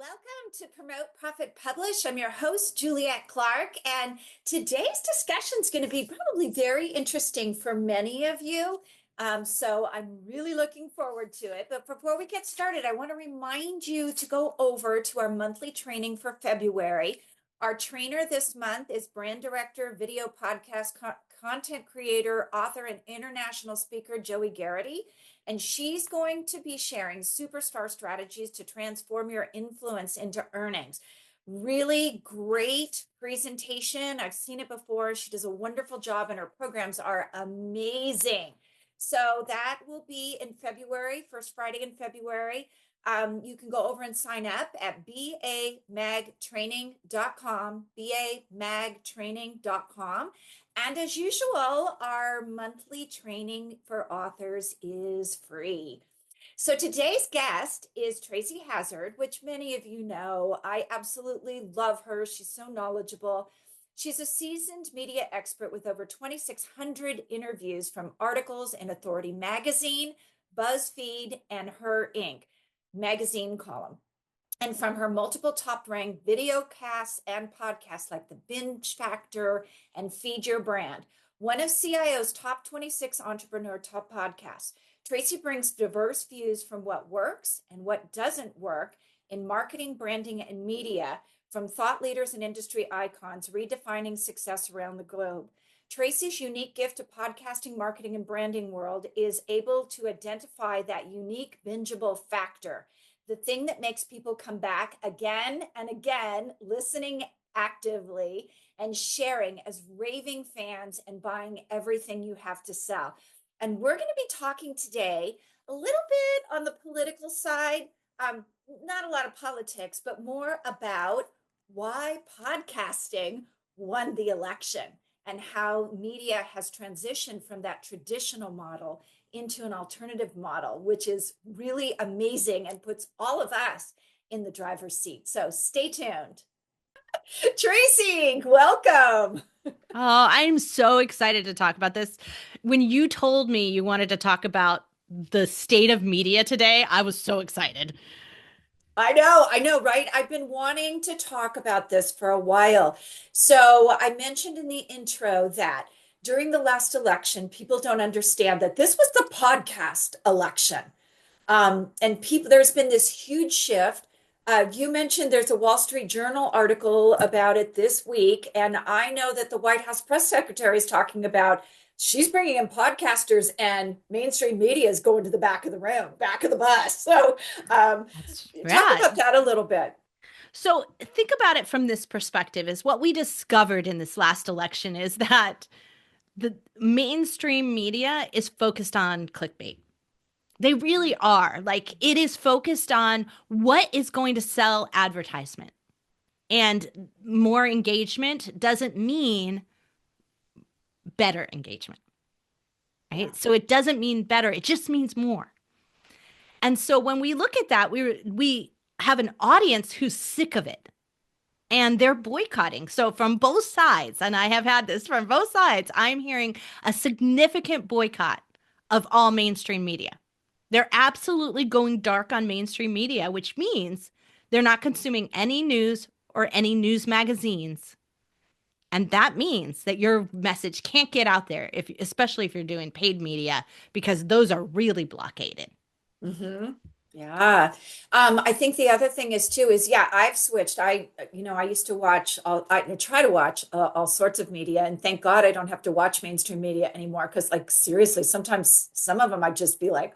Welcome to Promote, Profit, Publish. I'm your host, Juliet Clark, and today's discussion is going to be probably very interesting for many of you. So I'm really looking forward to it. But before we get started, I want to remind you to go over to our monthly training for February. Our trainer this month is brand director, video podcast, content creator, author, and international speaker, Joey Garrity. And she's going to be sharing superstar strategies to transform your influence into earnings. Really great presentation. I've seen it before. She does a wonderful job and her programs are amazing. So that will be in February, first Friday in February. You can go over and sign up at bamagtraining.com, bamagtraining.com. And as usual, our monthly training for authors is free. So today's guest is Tracy Hazzard, which many of you know. I absolutely love her. She's so knowledgeable. She's a seasoned media expert with over 2,600 interviews from articles in Authority Magazine, BuzzFeed, and Her Inc. magazine column. And from her multiple top-ranked video casts and podcasts like The Binge Factor and Feed Your Brand, one of CIO's top 26 entrepreneur top podcasts, Tracy brings diverse views from what works and what doesn't work in marketing, branding, and media from thought leaders and industry icons redefining success around the globe. Tracy's unique gift to podcasting, marketing, and branding world is able to identify that unique bingeable factor, the thing that makes people come back again and again, listening actively and sharing as raving fans and buying everything you have to sell. And we're going to be talking today a little bit on the political side, not a lot of politics, but more about why podcasting won the election and how media has transitioned from that traditional model into an alternative model, which is really amazing and puts all of us in the driver's seat. So stay tuned. Tracy, welcome. Oh, I'm so excited to talk about this. When you told me you wanted to talk about the state of media today, I was so excited. I know, right? I've been wanting to talk about this for a while. So I mentioned in the intro that during the last election, people don't understand that this was the podcast election. And there's been this huge shift. You mentioned there's a Wall Street Journal article about it this week, and I know that the White House press secretary is talking about she's bringing in podcasters, and mainstream media is going to the back of the room, back of the bus. So, talk about that a little bit. So think about it from this perspective: is what we discovered in this last election is that the mainstream media is focused on clickbait. They really are. Like, it is focused on what is going to sell advertisement. And more engagement doesn't mean better engagement, right? Yeah. So it doesn't mean better. It just means more. And so when we look at that, we have an audience who's sick of it. And they're boycotting. So from both sides, and I have had this from both sides, I'm hearing a significant boycott of all mainstream media. They're absolutely going dark on mainstream media, which means they're not consuming any news or any news magazines. And that means that your message can't get out there, especially if you're doing paid media, because those are really blockaded. Mm-hmm. Yeah. I think the other thing is too, I've switched. I used to watch, I try to watch all sorts of media, and thank God I don't have to watch mainstream media anymore. Cause like, seriously, sometimes some of them I'd just be like,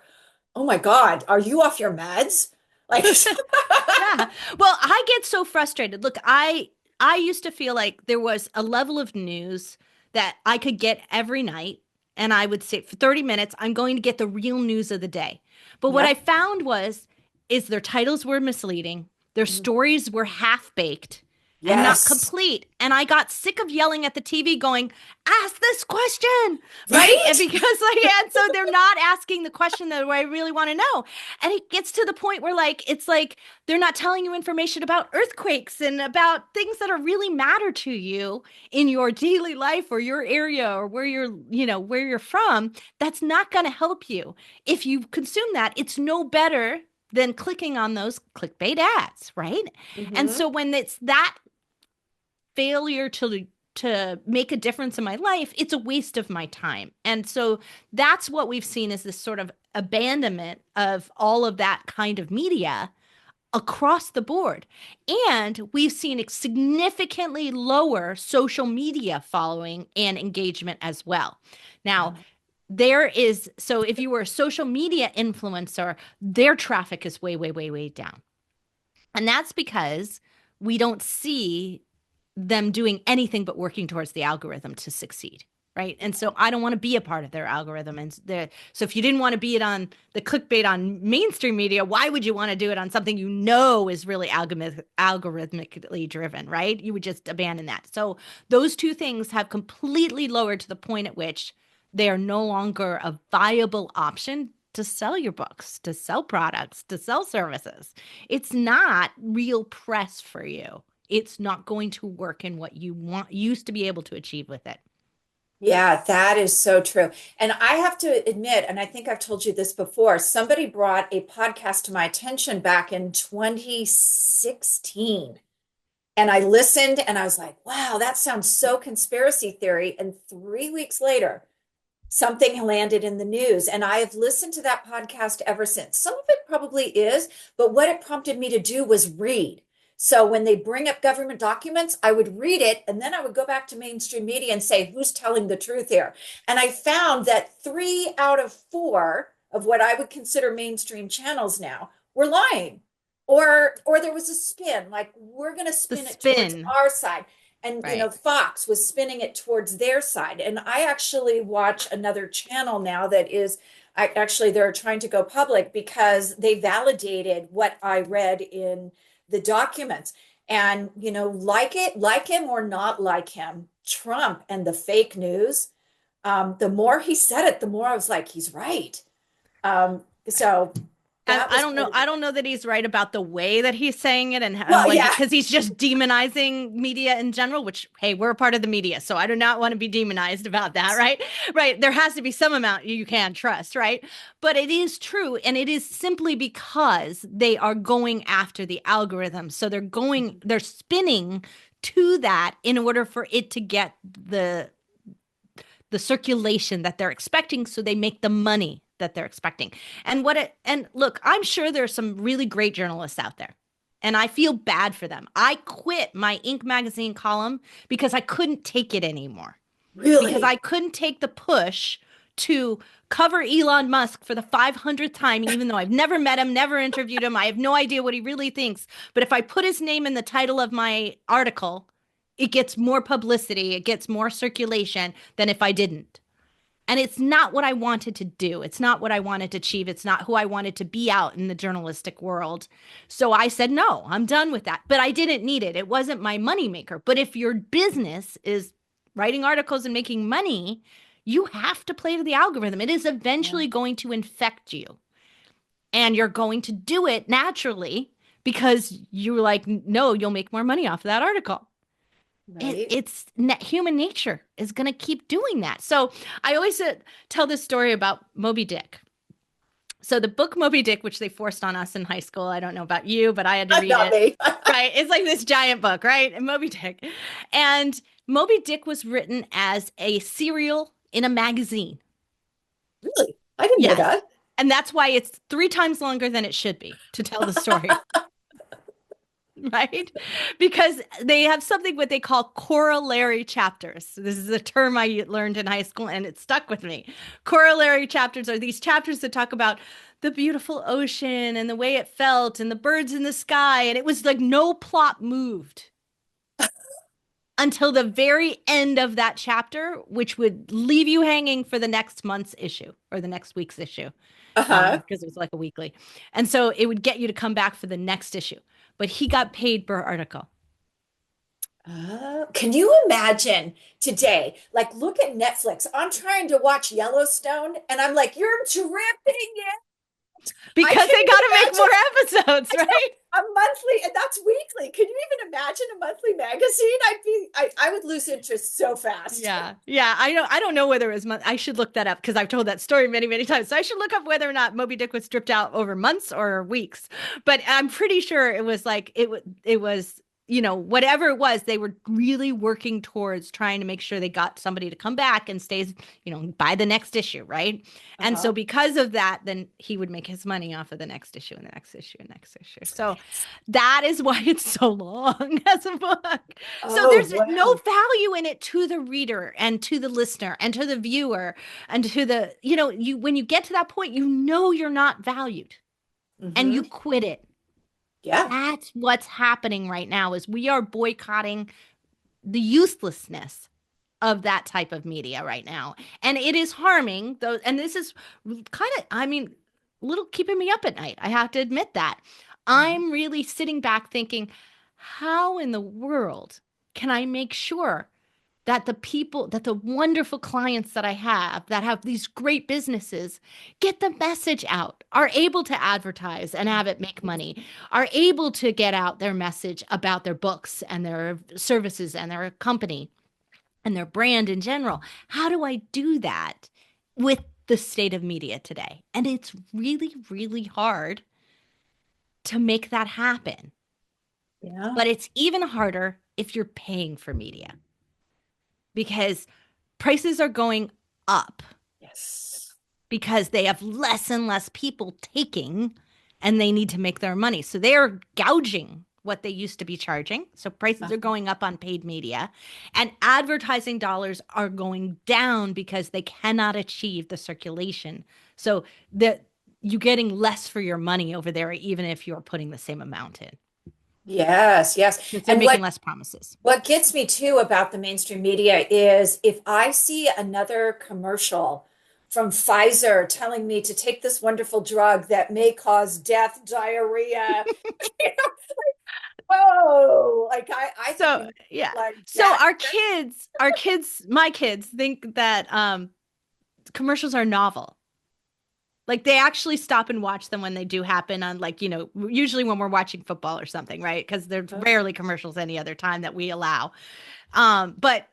oh my God, are you off your meds? Like, yeah. Well, I get so frustrated. Look, I used to feel like there was a level of news that I could get every night. And I would say for 30 minutes, I'm going to get the real news of the day. But what I found is their titles were misleading. Their stories were half-baked and not complete. And I got sick of yelling at the TV going, ask this question, right? And because and so they're not asking the question that I really want to know. And it gets to the point where it's like they're not telling you information about earthquakes and about things that are really matter to you in your daily life or your area or where you're from. That's not going to help you. If you consume that, it's no better than clicking on those clickbait ads, right? And Hmm. so when it's that failure to make a difference in my life, it's a waste of my time. And so that's what we've seen is this sort of abandonment of all of that kind of media across the board. And we've seen a significantly lower social media following and engagement as well. Now, there is, so if you were a social media influencer, their traffic is way, way, way, way down. And that's because we don't see them doing anything but working towards the algorithm to succeed. Right. And so I don't want to be a part of their algorithm. And so if you didn't want to be it on the clickbait on mainstream media, why would you want to do it on something you know is really algorithmically driven? Right. You would just abandon that. So those two things have completely lowered to the point at which they are no longer a viable option to sell your books, to sell products, to sell services. It's not real press for you. It's not going to work in what you want used to be able to achieve with it. Yeah, that is so true. And I have to admit, and I think I've told you this before, somebody brought a podcast to my attention back in 2016. And I listened and I was like, wow, that sounds so conspiracy theory. And 3 weeks later, something landed in the news. And I have listened to that podcast ever since. Some of it probably is, but what it prompted me to do was read. So when they bring up government documents, I would read it and then I would go back to mainstream media and say, who's telling the truth here? And I found that 3 out of 4 of what I would consider mainstream channels now were lying. Or there was a spin, like we're going to The spin it towards spin, our side. And right? Fox was spinning it towards their side. And I actually watch another channel now that is actually they're trying to go public because they validated what I read in the documents. And like him or not like him, Trump and the fake news, the more he said it, the more I was like, he's right. So that I was don't know. part of I it. don't know that he's right about the way that he's saying it and Well, what he, yeah. because he's just demonizing media in general, which, hey, we're a part of the media. So I do not want to be demonized about that, right? Right. There has to be some amount you can trust, right? But it is true. And it is simply because they are going after the algorithm. So they're spinning to that in order for it to get the circulation that they're expecting so they make the money that they're expecting. And look, I'm sure there's some really great journalists out there. And I feel bad for them. I quit my Inc. magazine column because I couldn't take it anymore. Because Really? I couldn't take the push to cover Elon Musk for the 500th time, even though I've never met him, never interviewed him. I have no idea what he really thinks. But if I put his name in the title of my article, it gets more publicity, it gets more circulation than if I didn't. And it's not what I wanted to do. It's not what I wanted to achieve. It's not who I wanted to be out in the journalistic world. So I said, no, I'm done with that. But I didn't need it. It wasn't my moneymaker. But if your business is writing articles and making money, you have to play to the algorithm. It is Yeah. eventually going to infect you. And you're going to do it naturally because you're like, no, you'll make more money off of that article. Right. It's human nature is going to keep doing that. So I always tell this story about Moby Dick. So the book Moby Dick, which they forced on us in high school, I don't know about you, but I had to read Not it. me. Right? It's like this giant book, right? And Moby Dick. And Moby Dick was written as a serial in a magazine. Really? I didn't know Yes. that. And that's why it's 3 times longer than it should be to tell the story. Right? Because they have something what they call corollary chapters. This is a term I learned in high school and it stuck with me. Corollary chapters are these chapters that talk about the beautiful ocean and the way it felt and the birds in the sky. And it was like no plot moved until the very end of that chapter, which would leave you hanging for the next month's issue or the next week's issue, Uh-huh. because it was like a weekly. And so it would get you to come back for the next issue. But he got paid per article. Can you imagine today? Like, look at Netflix. I'm trying to watch Yellowstone, and I'm like, you're dripping it. I because can't they got to make even more episodes, imagine right? a monthly, and that's weekly. Can you even imagine a monthly magazine? I would lose interest so fast. Yeah. Yeah. I don't know whether it was I should look that up because I've told that story many, many times. So I should look up whether or not Moby Dick was stripped out over months or weeks. But I'm pretty sure it was like it was, whatever it was, they were really working towards trying to make sure they got somebody to come back and stays, buy the next issue, right? And so Uh-huh. because of that, then he would make his money off of the next issue and the next issue and next issue. So that is why it's so long as a book. So Oh, there's no wow. value in it to the reader and to the listener and to the viewer and to the, you when you get to that point, you're not valued and you Hmm. quit it. Yeah. That's what's happening right now is we are boycotting the uselessness of that type of media right now. And it is harming those, and this is kind of, a little keeping me up at night. I have to admit that. Mhm. I'm really sitting back thinking, how in the world can I make sure that the wonderful clients that have these great businesses get the message out, are able to advertise and have it make money, are able to get out their message about their books and their services and their company and their brand in general. How do I do that with the state of media today? And it's really, really hard to make that happen. Yeah. But it's even harder if you're paying for media because prices are going up Yes. because they have less and less people taking and they need to make their money. So they are gouging what they used to be charging. So prices are going up on paid media and advertising dollars are going down because they cannot achieve the circulation. So that you're getting less for your money over there, even if you're putting the same amount in. Yes, yes. Because they're And making less promises. what gets me too about the mainstream media is if I see another commercial from Pfizer telling me to take this wonderful drug that may cause death, diarrhea, you know, whoa, like I think we So need to yeah. flag So that. my kids think that commercials are novel. Like they actually stop and watch them when they do happen on like, usually when we're watching football or something, right? Because there's rarely commercials any other time that we allow. But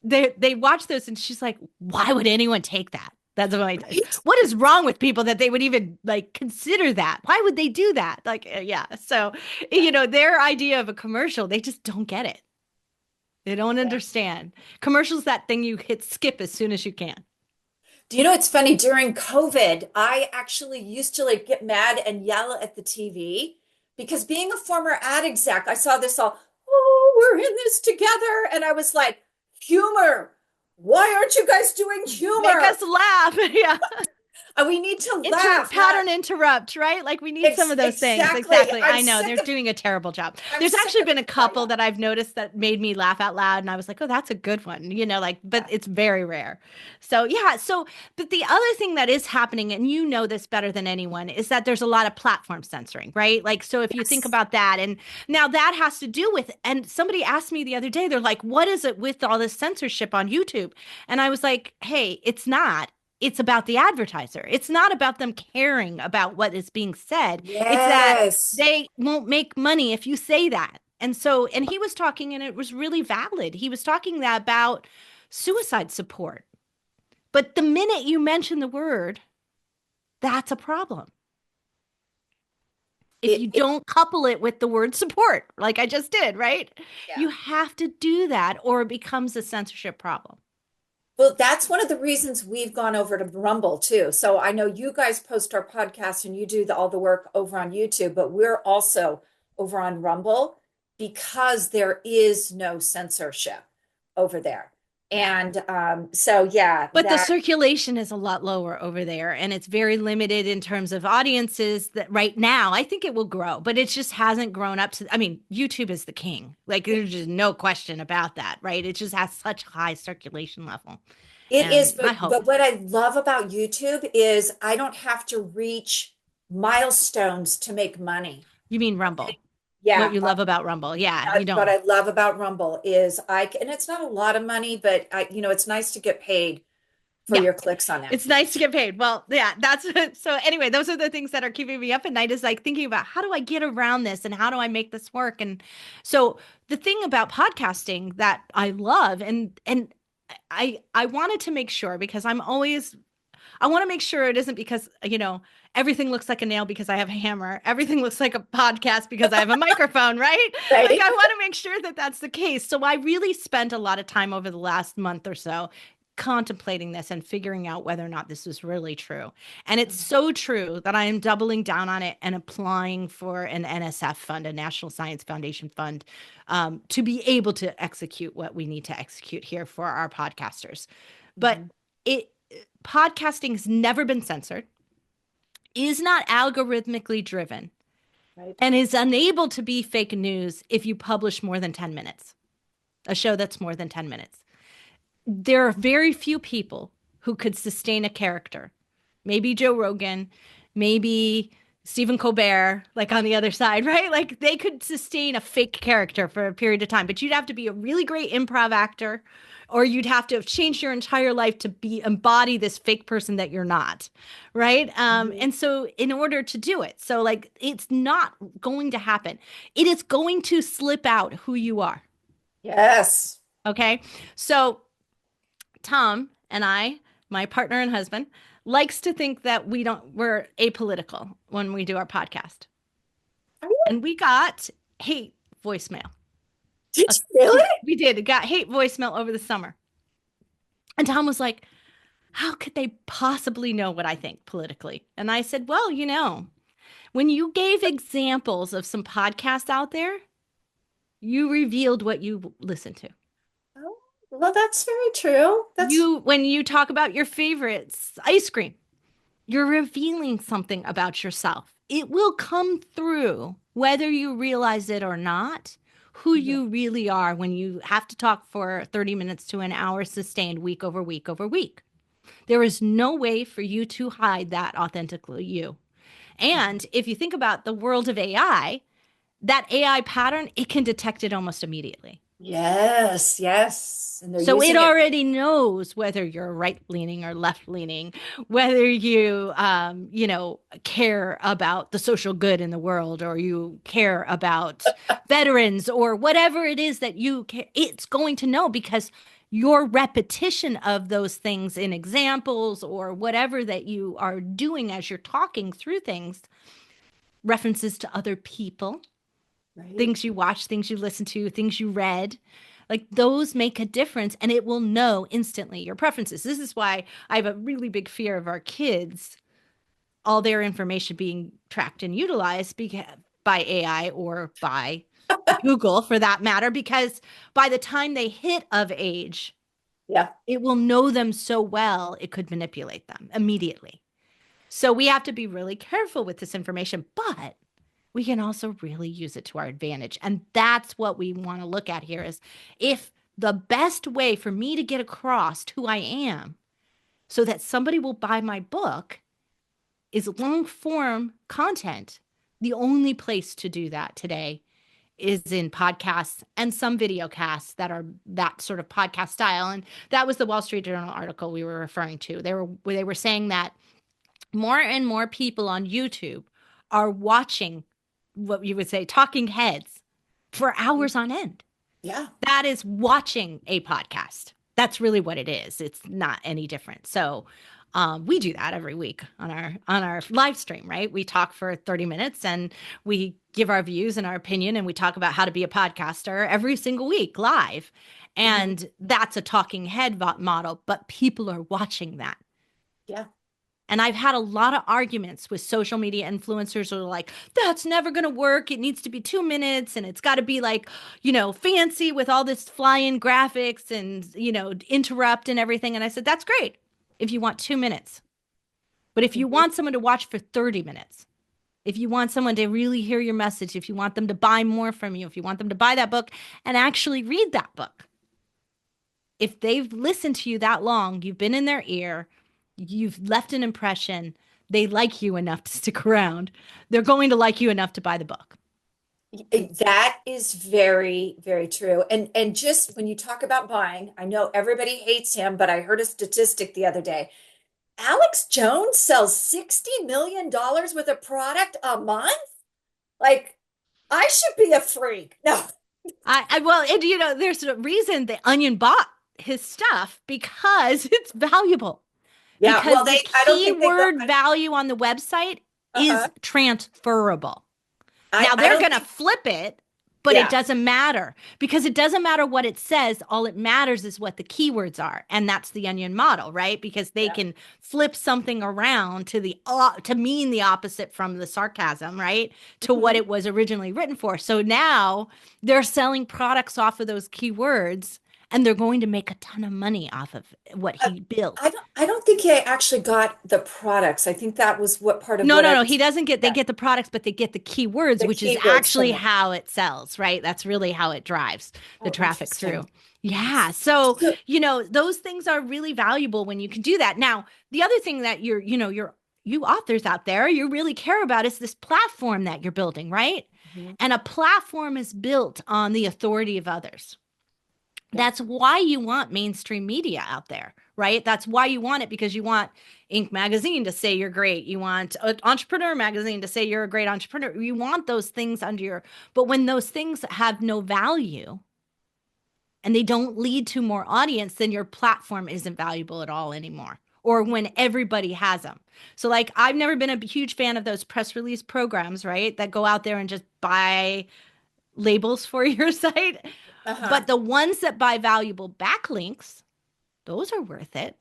they watch those and she's like, why would anyone take that? That's Right? what is wrong with people that they would even like consider that? Why would they do that? Like, yeah. So, their idea of a commercial, they just don't get it. They don't Yeah. understand. Commercials, that thing you hit skip as soon as you can. Do you know it's funny? During COVID, I actually used to like get mad and yell at the TV because being a former ad exec, I saw this all, oh, we're in this together. And I was like, humor. Why aren't you guys doing Make humor? us laugh. Yeah. And we need to laugh, not Pattern interrupt, right? Like we need some of those things. exactly. Exactly. I know they're doing a terrible job. I'm There's sick actually of been the a couple triumph. that I've noticed that made me laugh out loud and I was like, "Oh, that's a good one." But Yeah. it's very rare. So, yeah, but the other thing that is happening and you know this better than anyone is that there's a lot of platform censoring, right? Like so if you think Yes. about that and now that has to do with and somebody asked me the other day, they're like, "What is it with all this censorship on YouTube?" And I was like, "Hey, it's about the advertiser. It's not about them caring about what is being said. It's that Yes. they won't make money if you say that." And so, and he was talking, and it was really valid. He was talking that about suicide support. But the minute you mention the word, that's a problem. If you It don't couple it with the word support, like I just did, right? yeah. You have to do that, or it becomes a censorship problem. Well, that's one of the reasons we've gone over to Rumble too. So I know you guys post our podcast and you do all the work over on YouTube, but we're also over on Rumble because there is no censorship over there. Yeah. And so, yeah, But the that circulation is a lot lower over there, and it's very limited in terms of audiences that right now. I think it will grow, but it just hasn't grown up to, I mean, YouTube is the king. Like there's just no question about that, right? It just has such high circulation level. it is. And I But hope what I love about YouTube is I don't have to reach milestones to make money. you mean Rumble. What Yeah, you love about Rumble. Yeah, you that's what don't. I love about Rumble is and it's not a lot of money, but it's nice to get paid for your clicks on that. It's nice to get paid. Well, yeah, that's so anyway, those are the things that are keeping me up at night, is like thinking about how do I get around this and how do I make this work? And so the thing about podcasting that I love, and I wanted to make sure, because I want to make sure it isn't because, everything looks like a nail because I have a hammer. Everything looks like a podcast because I have a microphone, right? Right. Like, I want to make sure that that's the case. So I really spent a lot of time over the last month or so contemplating this and figuring out whether or not this was really true. And it's so true that I am doubling down on it and applying for an NSF fund, a National Science Foundation fund, to be able to execute what we need to execute here for our podcasters. But podcasting has never been censored, is not algorithmically driven, Right. and is unable to be fake news if you publish more than 10 minutes, a show that's more than 10 minutes. There are very few people who could sustain a character. Maybe Joe Rogan, maybe Stephen Colbert, like on the other side, right? Like they could sustain a fake character for a period of time, but you'd have to be a really great improv actor, or you'd have to have changed your entire life to embody this fake person that you're not, right? And so in order to do it, so like it's not going to happen. It is going to slip out who you are. Yes. Okay. So Tom and I, my partner and husband, likes to think that we're apolitical when we do our podcast. And we got hate voicemail. Did you really? We did. It got hate voicemail over the summer. And Tom was like, how could they possibly know what I think politically? And I said, well, when you gave examples of some podcasts out there, you revealed what you listened to. Oh, well, that's very true. When you talk about your favorites, ice cream, you're revealing something about yourself. It will come through, whether you realize it or not, who you really are when you have to talk for 30 minutes to an hour sustained week over week over week. There is no way for you to hide that authentically you. And if you think about the world of AI, that AI pattern, it can detect it almost immediately. Yes, yes. And so it already knows whether you're right-leaning or left-leaning, whether you, care about the social good in the world, or you care about veterans, or whatever it is that you care. It's going to know, because your repetition of those things in examples or whatever that you are doing as you're talking through things, references to other people, things you watch, things you listen to, things you read, like those make a difference, and it will know instantly your preferences. This is why I have a really big fear of our kids, all their information being tracked and utilized by AI or by Google for that matter, because by the time they hit of age, it will know them so well, it could manipulate them immediately. So we have to be really careful with this information, but we can also really use it to our advantage. And that's what we want to look at here, is if the best way for me to get across who I am so that somebody will buy my book is long form content, the only place to do that today is in podcasts and some video casts that are that sort of podcast style. And that was the Wall Street Journal article we were referring to. They were saying that more and more people on YouTube are watching what you would say talking heads for hours on end. Yeah. That is watching a podcast. That's really what it is. It's not any different. So we do that every week on our live stream, right? We talk for 30 minutes and we give our views and our opinion, and we talk about how to be a podcaster every single week live. And that's a talking head model, but people are watching that. Yeah. And I've had a lot of arguments with social media influencers who are like, that's never going to work. It needs to be 2 minutes, and it's got to be like, fancy with all this fly-in graphics and, interrupt and everything. And I said, that's great if you want 2 minutes. But if you want someone to watch for 30 minutes, if you want someone to really hear your message, if you want them to buy more from you, if you want them to buy that book and actually read that book, if they've listened to you that long, you've been in their ear, you've left an impression, they like you enough to stick around, they're going to like you enough to buy the book. That is very, very true. And just when you talk about buying, I know everybody hates him, but I heard a statistic the other day. Alex Jones sells $60 million worth of product a month. Like, I should be a freak. No. Well, and there's a reason the Onion bought his stuff because it's valuable. Yeah, well, Because the I don't think they go. keyword value on the website Uh-huh. is transferable. Now I they're don't going to think, flip it, but it yeah, doesn't matter because it doesn't matter what it says. All it matters is what the keywords are. And that's the Onion model, right? Because they yeah. can flip something around to mean the opposite from the sarcasm, right? To what Mhm. it was originally written for. So now they're selling products off of those keywords and they're going to make a ton of money off of what Uh, he built. I don't think he actually got the products. I think that was what part of No, what no, I no. He was, doesn't get, they yeah, get the products, but they get the keywords, the which is keywords from actually them. how it sells, right? That's really how it drives the Oh, traffic through. interesting. Yeah. So, So, those things are really valuable when you can do that. Now, the other thing that you authors out there, you really care about is this platform that you're building, right? mhm, And a platform is built on the authority of others. yeah. That's why you want mainstream media out there, right? That's why you want it because you want Inc. magazine to say you're great. You want Entrepreneur magazine to say you're a great entrepreneur. You want those things but when those things have no value and they don't lead to more audience, then your platform isn't valuable at all anymore. Or when everybody has them. So, like, I've never been a huge fan of those press release programs, right? That go out there and just buy labels for your site. Uh-huh. But the ones that buy valuable backlinks, those are worth it,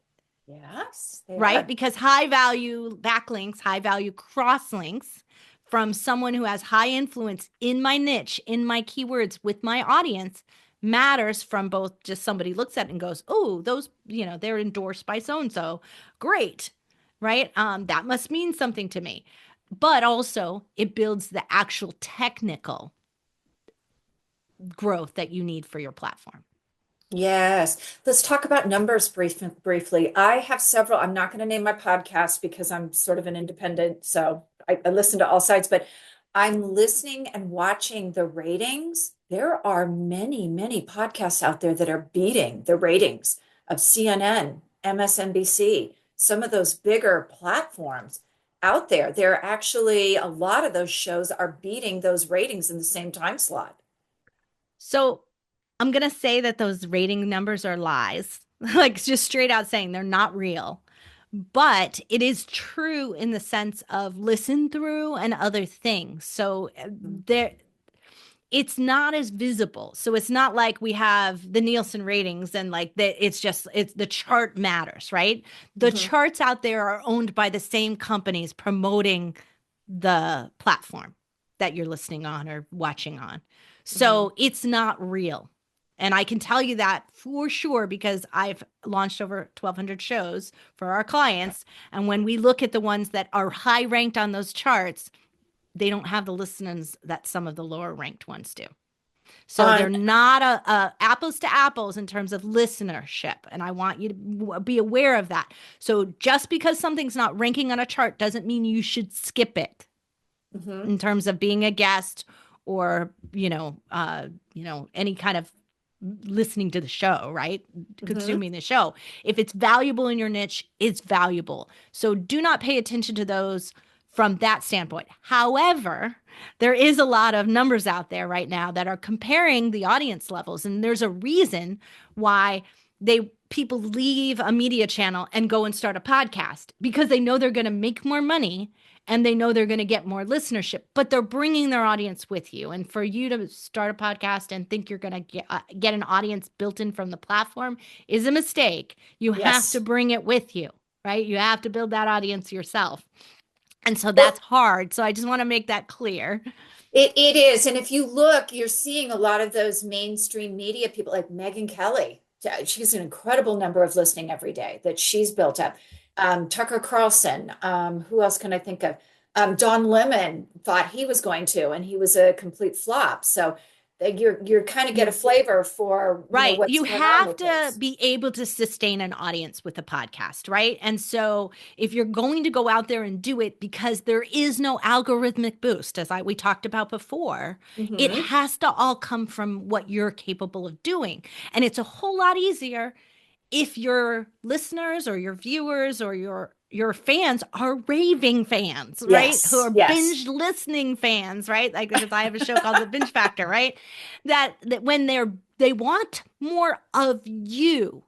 Yes, they right? are. Because high value backlinks, high value crosslinks from someone who has high influence in my niche, in my keywords with my audience matters from both just somebody looks at it and goes, oh, those, they're endorsed by so and so. Great. Right. That must mean something to me. But also, it builds the actual technical growth that you need for your platform. Yes. Let's talk about numbers briefly. I have several. I'm not going to name my podcast because I'm sort of an independent, so I listen to all sides, but I'm listening and watching the ratings. There are many, many podcasts out there that are beating the ratings of CNN, MSNBC, some of those bigger platforms out there. They're actually, a lot of those shows are beating those ratings in the same time slot. So I'm going to say that those rating numbers are lies, like just straight out saying they're not real. But it is true in the sense of listen through and other things. So there, it's not as visible. So it's not like we have the Nielsen ratings and like that. It's the chart matters, right? The Mhm, charts out there are owned by the same companies promoting the platform that you're listening on or watching on. mhm. So it's not real. And I can tell you that for sure because I've launched over 1,200 shows for our clients. And when we look at the ones that are high ranked on those charts, they don't have the listens that some of the lower ranked ones do. So On they're not a apples to apples in terms of listenership. And I want you to be aware of that. So just because something's not ranking on a chart doesn't mean you should skip it mhm, in terms of being a guest or any kind of listening to the show, right? mhm. Consuming the show. If it's valuable in your niche, it's valuable. So do not pay attention to those from that standpoint. However, there is a lot of numbers out there right now that are comparing the audience levels, and there's a reason why they people leave a media channel and go and start a podcast because they know they're going to make more money and they know they're going to get more listenership, but they're bringing their audience with you. And for you to start a podcast and think you're going to get an audience built in from the platform is a mistake. You have to Yes. bring it with you, right? You have to build that audience yourself. And so Well, that's hard. So I just want to make that clear. it is. And if you look, you're seeing a lot of those mainstream media people like Megyn Kelly. She's an incredible number of listening every day that she's built up. Tucker Carlson. Who else can I think of? Don Lemon thought he was going to, and he was a complete flop. So you're kind of get a You flavor for, Right. what's You going on have with to this. be able to sustain an audience with a podcast, right? And so if you're going to go out there and do it because there is no algorithmic boost, as we talked about before, it Hmm. has to all come from what you're capable of doing. And it's a whole lot easier if your listeners or your viewers or your fans are raving fans, right? Who Yes, are yes. binge listening fans, right? Like because I have a show called The Binge Factor, right? That when they want more of you,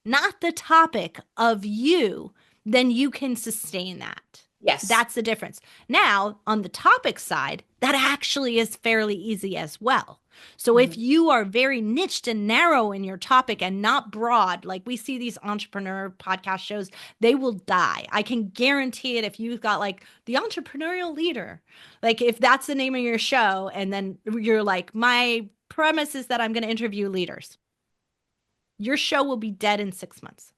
not the topic of you, then you can sustain that. Yes. That's the difference. Now, on the topic side, that actually is fairly easy as well. So if Mhm. you are very niched and narrow in your topic and not broad, like we see these entrepreneur podcast shows, they will die. I can guarantee it if you've got like the entrepreneurial leader, like if that's the name of your show, and then you're like, my premise is that I'm going to interview leaders, your show will be dead in 6 months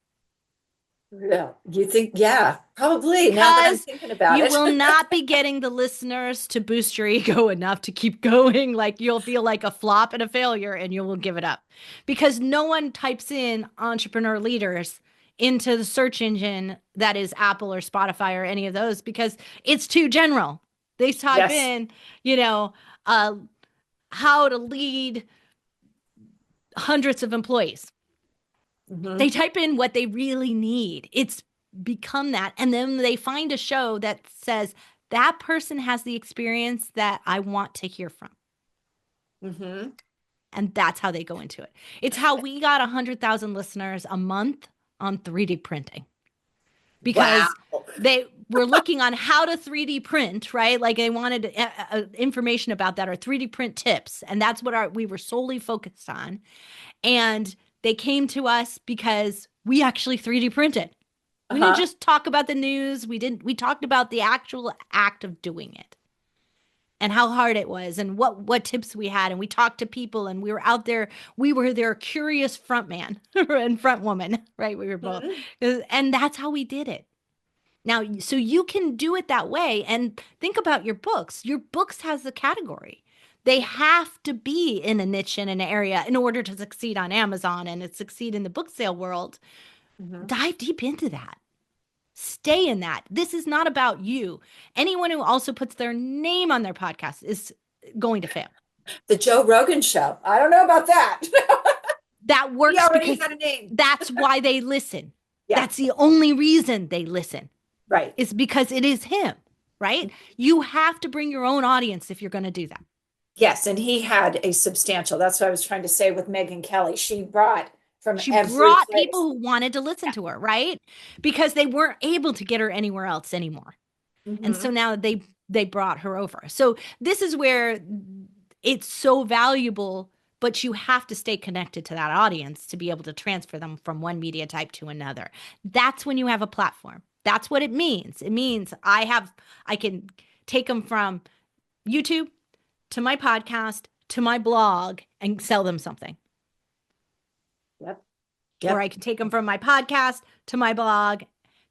Yeah. You think, yeah, probably now that I'm because thinking about you it. will not be getting the listeners to boost your ego enough to keep going. Like you'll feel like a flop and a failure and you will give it up because no one types in entrepreneur leaders into the search engine that is Apple or Spotify or any of those because it's too general. They type Yes. in, you know, uh, how to lead hundreds of employees. They Hmm. type in what they really need. It's become that. And then they find a show that says that person has the experience that I want to hear from. Hmm. And that's how they go into it. It's how we got 100,000 listeners a month on 3D printing Wow. because they were looking on how to 3D print, right? Like they wanted information about that or 3D print tips. And that's what we were solely focused on. And they came to us because we actually 3D printed. We didn't Uh-huh. just talk about the news. We talked about the actual act of doing it and how hard it was and what tips we had. And we talked to people and we were out there. We were their curious front man and front woman, right? We were both. Mhm. And that's how we did it. Now, so you can do it that way. And think about your books. Your books has a category. They have to be in a niche in an area in order to succeed on Amazon and to succeed in the book sale world. Mhm. Dive deep into that. Stay in that. This is not about you. Anyone who also puts their name on their podcast is going to fail. The Joe Rogan show. I don't know about that. That He works already because had a name. that's why they listen. Yeah. That's the only reason they listen. Right. Is because it is him, right? You have to bring your own audience if you're going to do that. Yes, and he had a substantial. That's what I was trying to say with Megan Kelly. She brought from She every brought people place. who wanted to listen Yeah. to her, right? Because they weren't able to get her anywhere else anymore. And so Hmm. now they brought her over. So this is where it's so valuable, but you have to stay connected to that audience to be able to transfer them from one media type to another. That's when you have a platform. That's what it means. It means I can take them from YouTube to my podcast to my blog and sell them something. Yep. Or Yep. I can take them from my podcast to my blog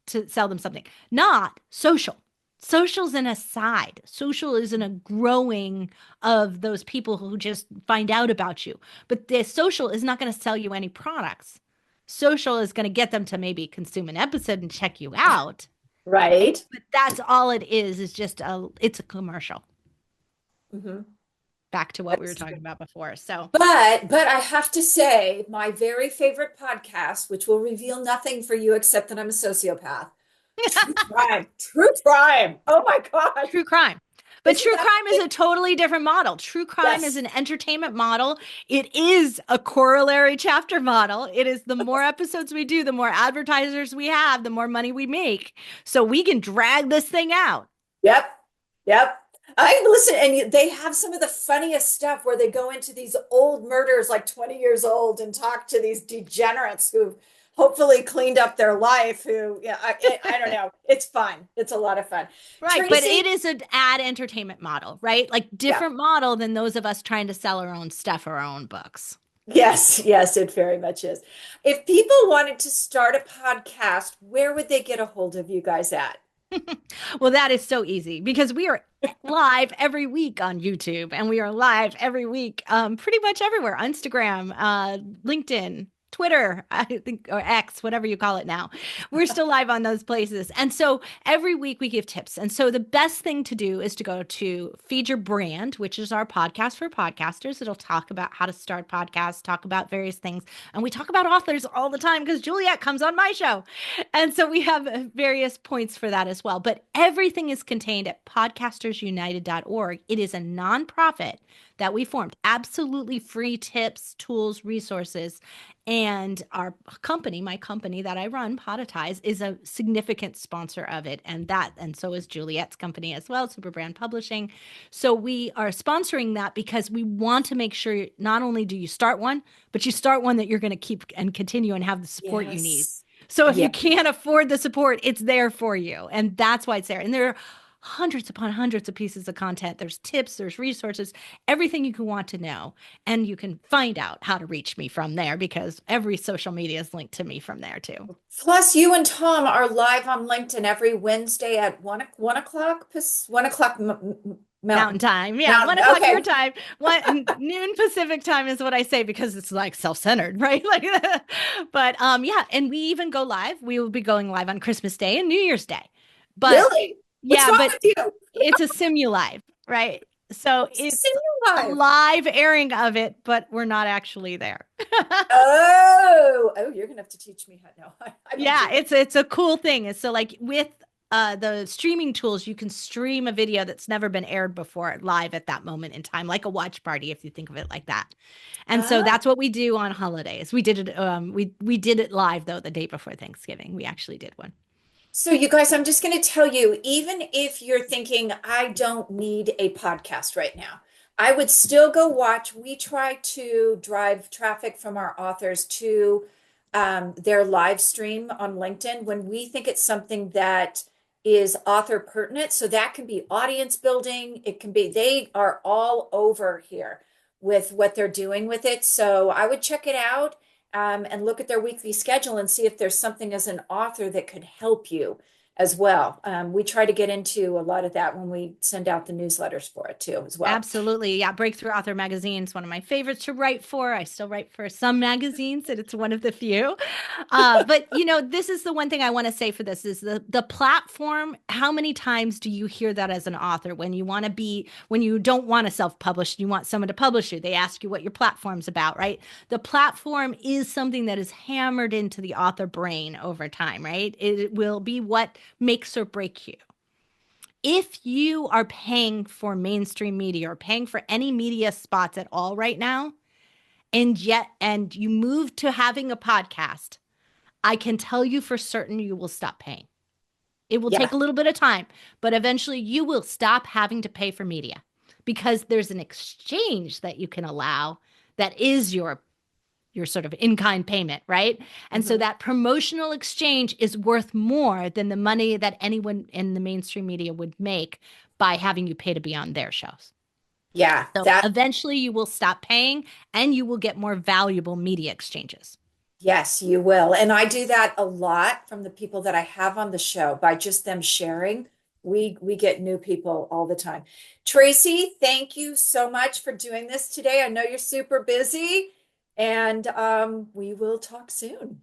to sell them something. Not social. Social's an aside. Social isn't a growing of those people who just find out about you. But the social is not going to sell you any products. Social is going to get them to maybe consume an episode and check you out. Right? Right. But that's all it is just it's a commercial. Hmm. Back to what we were That's talking true. about before. So But I have to say, my very favorite podcast, which will reveal nothing for you except that I'm a sociopath. True crime. True crime. Oh my God. true crime. But Isn't true that crime is like, a totally different model. True crime is yes. an entertainment model. It is a corollary chapter model. It is the more episodes we do, the more advertisers we have, the more money we make. So we can drag this thing out. Yep. Yep. I listen, and they have some of the funniest stuff where they go into these old murders, like 20 years old, and talk to these degenerates who've hopefully cleaned up their life. Who, yeah, I don't know. It's fun. It's a lot of fun. Right. But it Tracy, is an ad entertainment model, right? Like yeah, different model than those of us trying to sell our own stuff, our own books. yes, yes, it very much is. If people wanted to start a podcast, where would they get a hold of you guys at? Well, that is so easy because we are live every week on YouTube and we are live every week pretty much everywhere. Instagram, LinkedIn, Twitter, I think, or X, whatever you call it now. We're still live on those places. And so every week we give tips. And so the best thing to do is to go to Feed Your Brand, which is our podcast for podcasters. It'll talk about how to start podcasts, talk about various things. And we talk about authors all the time because Juliet comes on my show. And so we have various points for that as well. But everything is contained at podcastersunited.org. It is a nonprofit that we formed, absolutely free tips, tools, resources. And our company, my company that I run, Podetize, is a significant sponsor of it. And so is Juliet's company as well, Superbrand Publishing. So we are sponsoring that because we want to make sure not only do you start one, but you start one that you're going to keep and continue and have the support you need. Yes. So if Yeah. you can't afford the support, it's there for you. And that's why it's there. And there are hundreds upon hundreds of pieces of content. There's tips, there's resources, everything you can want to know. And you can find out how to reach me from there because every social media is linked to me from there too. Plus, you and Tom are live on LinkedIn every Wednesday at 1 o'clock, 1 o'clock Mountain Mountain. time. Yeah. Mountain. 1 o'clock your Okay. time. Noon Pacific time is what I say because it's like self-centered, right? Like, but yeah. And we even go live. We will be going live on Christmas Day and New Year's Day. But Really? What's yeah, wrong but with you? it's a simulive, right? So See it's you a live. live airing of it, but we're not actually there. Oh, you're gonna have to teach me how. No, I don't Yeah, do that. it's a cool thing. And so like with the streaming tools, you can stream a video that's never been aired before live at that moment in time, like a watch party, if you think of it like that. And so Ah, that's what we do on holidays. We did it we did it live though the day before Thanksgiving. We actually did one. so you guys, I'm just going to tell you, even if you're thinking, I don't need a podcast right now, I would still go watch. We try to drive traffic from our authors to their live stream on LinkedIn when we think it's something that is author pertinent. So that can be audience building. It can be, they are all over here with what they're doing with it. So I would check it out and look at their weekly schedule and see if there's something as an author that could help you as well. We try to get into a lot of that when we send out the newsletters for it too, as well. Absolutely. Yeah. Breakthrough Author Magazine is one of my favorites to write for. I still write for some magazines, and it's one of the few. But this is the one thing I want to say for this is the platform. How many times do you hear that as an author when when you don't want to self-publish, you want someone to publish you? They ask you what your platform's about, right? The platform is something that is hammered into the author brain over time, right? It will be what makes or break you. If you are paying for mainstream media or paying for any media spots at all right now, and you move to having a podcast, I can tell you for certain you will stop paying. It will Yeah, take a little bit of time, but eventually you will stop having to pay for media because there's an exchange that you can allow that is your sort of in-kind payment, right? And so mhm. that promotional exchange is worth more than the money that anyone in the mainstream media would make by having you pay to be on their shows. Yeah, So that eventually you will stop paying and you will get more valuable media exchanges. yes, you will. And I do that a lot from the people that I have on the show by just them sharing. We get new people all the time. Tracy, thank you so much for doing this today. I know you're super busy, and we will talk soon.